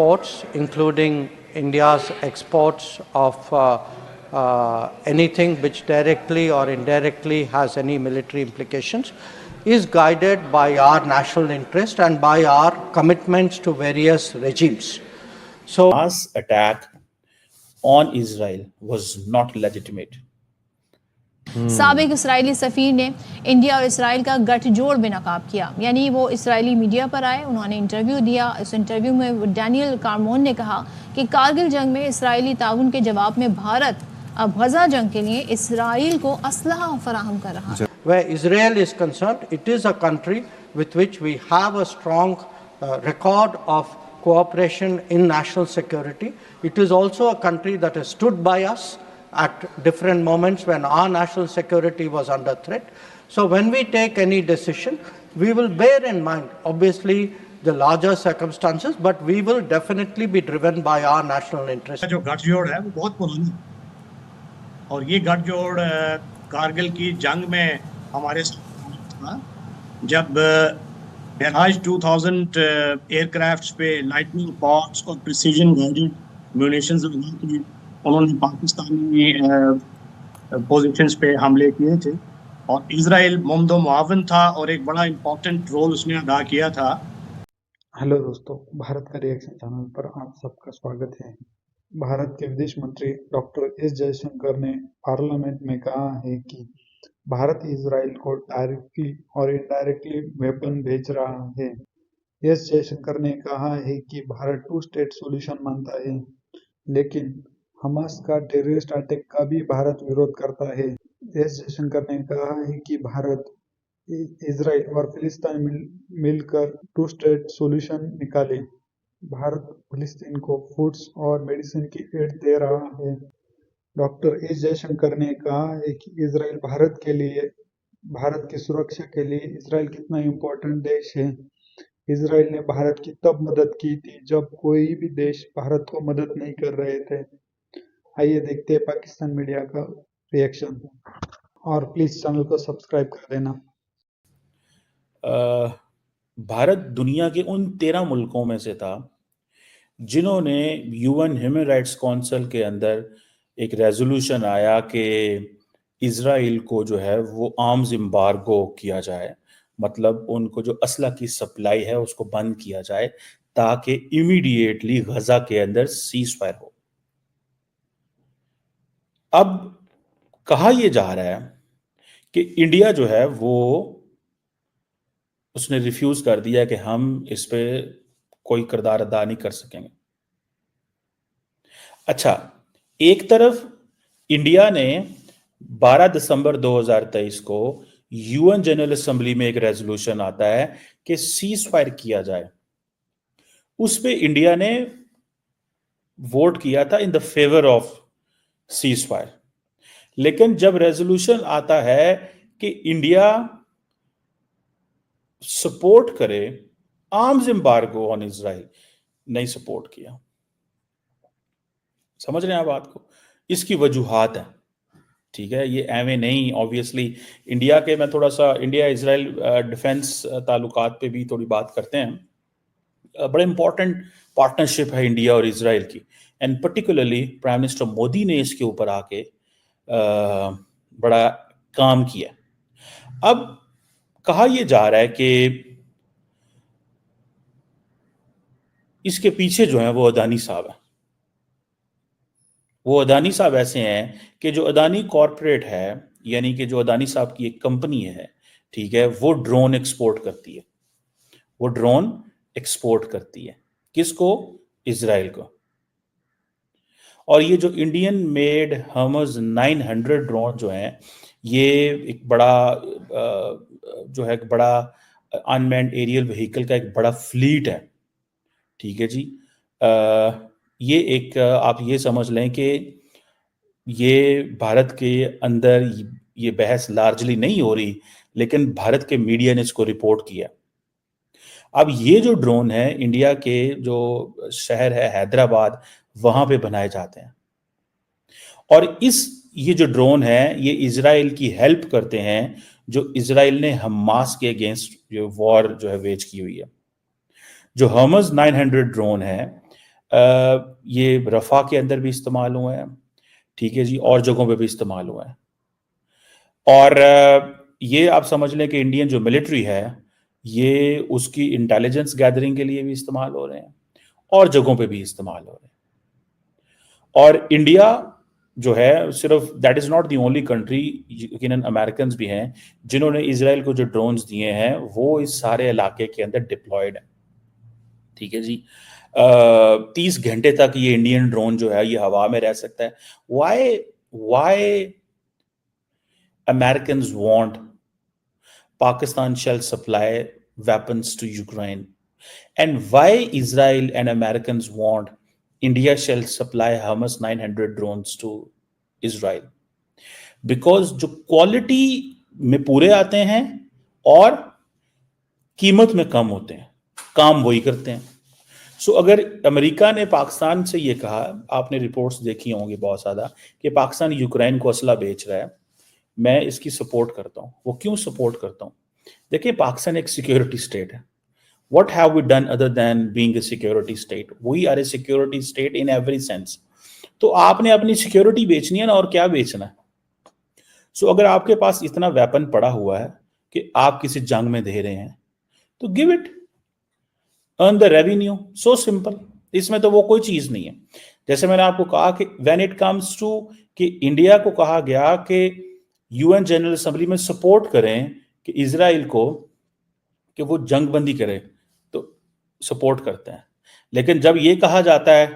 exports, including India's exports of anything which directly or indirectly has any military implications, is guided by our national interest and by our commitments to various regimes. So, Hamas attack on Israel was not legitimate. साबिक Israeli सफ़ीर ने India और Israel का गठजोड़ बेनकाब किया, यानी वो Israeli media पर आए, उन्होंने इंटरव्यू दिया। इस इंटरव्यू में डैनियल कारमोन ने कहा कि कारगिल जंग में इसराइली ताउन के जवाब में भारत अब गजा जंग के लिए इसराइल को असलहा फराहम कर रहा है। Where Israel is concerned, it is a country with which we have a strong record of cooperation in national security. It is also a country that has stood by us at different moments when our national security was under threat. So when we take any decision, we will bear in mind, obviously, the larger circumstances, but we will definitely be driven by our national interest. जो गठजोड़ है वो बहुत पुरानी और ये गठजोड़ कारगिल की जंग में हमारे था, जब बहराइच 2000 एयरक्राफ्ट्स पे लाइटनिंग पॉड्स और प्रिसीजन गाइडेड म्यूनिशंस उन्होंने पाकिस्तानी पोजीशंस पे हमले किए थे और इजराइल मुमदो मुआवन था और एक बड़ा इम्पोर्टेंट रोल उसने अदा किया था। हेलो दोस्तों, भारत का रिएक्शन चैनल पर आप सबका स्वागत है। भारत के विदेश मंत्री डॉक्टर एस जयशंकर ने पार्लियामेंट में कहा है कि भारत इजराइल को डायरेक्टली और इनडायरेक्टली वेपन भेज रहा है। एस जयशंकर ने कहा है कि भारत टू स्टेट सॉल्यूशन मानता है, लेकिन हमास का टेररिस्ट अटैक का भी भारत विरोध करता है। एस जयशंकर ने कहा है कि भारत इजराइल और फिलिस्तीन मिलकर टू स्टेट सॉल्यूशन निकाले। भारत फिलिस्तीन को फूड्स और मेडिसिन की एड दे रहा है। डॉक्टर एस जयशंकर ने कहा है कि इजराइल भारत की सुरक्षा के लिए इजराइल कितना इम्पोर्टेंट देश है। इजराइल ने भारत की तब मदद की थी जब कोई भी देश भारत को मदद नहीं कर रहे थे। आइए देखते हैं पाकिस्तान मीडिया का रिएक्शन, और प्लीज चैनल को सब्सक्राइब कर देना। भारत दुनिया के उन 13 मुल्कों में से था जिन्होंने यूएन ह्यूमन राइट्स काउंसिल के अंदर एक रेजोल्यूशन आया कि इजराइल को जो है वो आर्म्स एम्बार्गो किया जाए, मतलब उनको जो असला की सप्लाई है उसको बंद किया जाए ताकि इमीडिएटली गजा के अंदर सीज फायर हो। अब कहा यह जा रहा है कि इंडिया जो है वो उसने रिफ्यूज कर दिया कि हम इस पे कोई किरदार अदा नहीं कर सकेंगे। अच्छा, एक तरफ इंडिया ने 12 दिसंबर 2023 को यूएन जनरल असेंबली में एक रेजोल्यूशन आता है कि सीज फायर किया जाए, उस पे इंडिया ने वोट किया था in the favour of cease fire. लेकिन जब रेजोल्यूशन आता है कि इंडिया सपोर्ट करे आर्म्स एम्बार्गो ऑन इजराइल, नहीं सपोर्ट किया। समझ रहे हैं आप बात को? इसकी वजूहात है, ठीक है, ये एवं नहीं। ऑब्वियसली इंडिया के, मैं थोड़ा सा इंडिया इजराइल डिफेंस ताल्लुकात पे भी थोड़ी बात करते हैं। बड़ा इंपॉर्टेंट पार्टनरशिप है इंडिया और इजराइल की, and particularly prime minister Modi ने इसके ऊपर आके बड़ा काम किया। अब कहा यह जा रहा है कि इसके पीछे जो है वो अदानी साहब है। वो अदानी साहब ऐसे हैं कि जो अदानी कॉरपोरेट है, यानी कि जो अदानी साहब की एक कंपनी है, ठीक है, वो ड्रोन एक्सपोर्ट करती है। वो ड्रोन एक्सपोर्ट करती है किसको? इजराइल को। और ये जो इंडियन मेड हमर्स 900 ड्रोन जो हैं, ये एक बड़ा जो है बड़ा अनमैन्ड एरियल व्हीकल का एक बड़ा फ्लीट है, ठीक है जी। ये एक आप ये समझ लें कि ये भारत के अंदर ये बहस लार्जली नहीं हो रही, लेकिन भारत के मीडिया ने इसको रिपोर्ट किया। अब ये जो ड्रोन है इंडिया के जो शहर है हैदराबाद, वहां पे बनाए जाते हैं, और ये जो ड्रोन है ये इजराइल की हेल्प करते हैं, जो इजराइल ने हमास के अगेंस्ट जो वॉर जो है वेज की हुई है। जो हमर्स 900 ड्रोन है ये रफा के अंदर भी इस्तेमाल हुए हैं, ठीक है जी, और जगहों पे भी इस्तेमाल हुए हैं। और ये आप समझ लें कि इंडियन जो मिलिट्री है ये उसकी इंटेलिजेंस गैदरिंग के लिए भी इस्तेमाल हो रहे हैं और जगहों पे भी इस्तेमाल हो रहे हैं। और इंडिया जो है सिर्फ that is not the only country, यकीनन अमेरिकन भी हैं जिन्होंने इजराइल को जो ड्रोन्स दिए हैं वो इस सारे इलाके के अंदर डिप्लॉयड है, ठीक है जी। 30 घंटे तक ये इंडियन ड्रोन जो है ये हवा में रह सकता है। Why Americans want Pakistan shall supply weapons to Ukraine, and why Israel and Americans want India shall supply Hamas 900 drones to Israel? Because जो क्वालिटी में पूरे आते हैं और कीमत में कम होते हैं, काम वही करते हैं। सो अगर अमेरिका ने पाकिस्तान से ये कहा, आपने रिपोर्ट्स देखी होंगी बहुत ज़्यादा कि पाकिस्तान यूक्रेन को असला बेच रहा है, मैं इसकी सपोर्ट करता हूँ। वो क्यों सपोर्ट करता हूँ? देखिए, पाकिस्तान एक सिक्योरिटी स्टेट है। What have we done other than being a security state? We are a security state in every sense. तो आपने अपनी सिक्योरिटी बेचनी है ना, और क्या बेचना है? सो अगर आपके पास इतना वेपन पड़ा हुआ है कि आप किसी जंग में दे रहे हैं, तो give it, earn the revenue, so simple. इसमें तो वो कोई चीज नहीं है। जैसे मैंने आपको कहा कि व्हेन इट कम्स टू कि इंडिया को कहा गया कि यूएन जनरल असेंबली में सपोर्ट करें कि इजराइल को कि वो जंग बंदी करे, तो सपोर्ट करते हैं। लेकिन जब ये कहा जाता है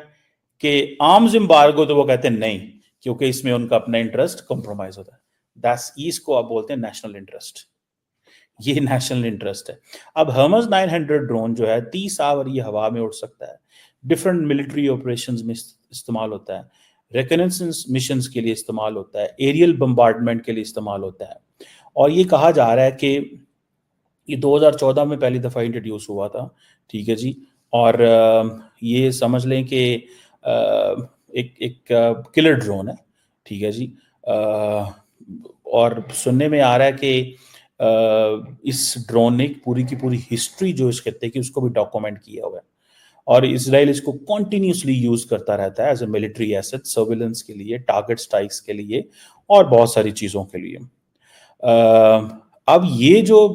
कि आर्म्स एम्बार्गो, तो वो कहते हैं नहीं, क्योंकि इसमें उनका अपना इंटरेस्ट कंप्रोमाइज होता है। दैट्स इसको आप बोलते हैं नेशनल इंटरेस्ट। ये नेशनल इंटरेस्ट है। अब हमस 900 ड्रोन जो है 30 आवर ये हवा में उड़ सकता है, डिफरेंट मिलिट्री ऑपरेशंस में इस्तेमाल होता है, रिकनेसेंस मिशंस के लिए इस्तेमाल होता है, एरियल बम्बार्डमेंट के लिए इस्तेमाल होता है। और ये कहा जा रहा है कि ये 2014 में पहली दफ़ा इंट्रोड्यूस हुआ था, ठीक है जी। और ये समझ लें कि एक किलर ड्रोन है, ठीक है जी। और सुनने में आ रहा है कि इस ड्रोन ने पूरी की पूरी हिस्ट्री जो इस खत्ते की उसको भी डॉक्यूमेंट किया हुआ है, और इसराइल इसको कॉन्टिन्यूसली यूज करता रहता है as a military asset, surveillance के लिए, टारगेट स्ट्राइक्स के लिए और बहुत सारी चीज़ों के लिए। अब ये जो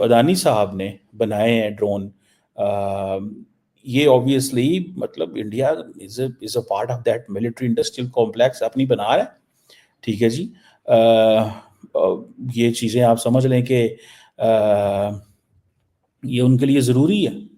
अदानी साहब ने बनाए हैं ड्रोन, ये ऑब्वियसली मतलब India is a part of that military industrial complex अपनी बना रहा है, ठीक है जी। ये चीज़ें आप समझ लें कि ये उनके लिए ज़रूरी है।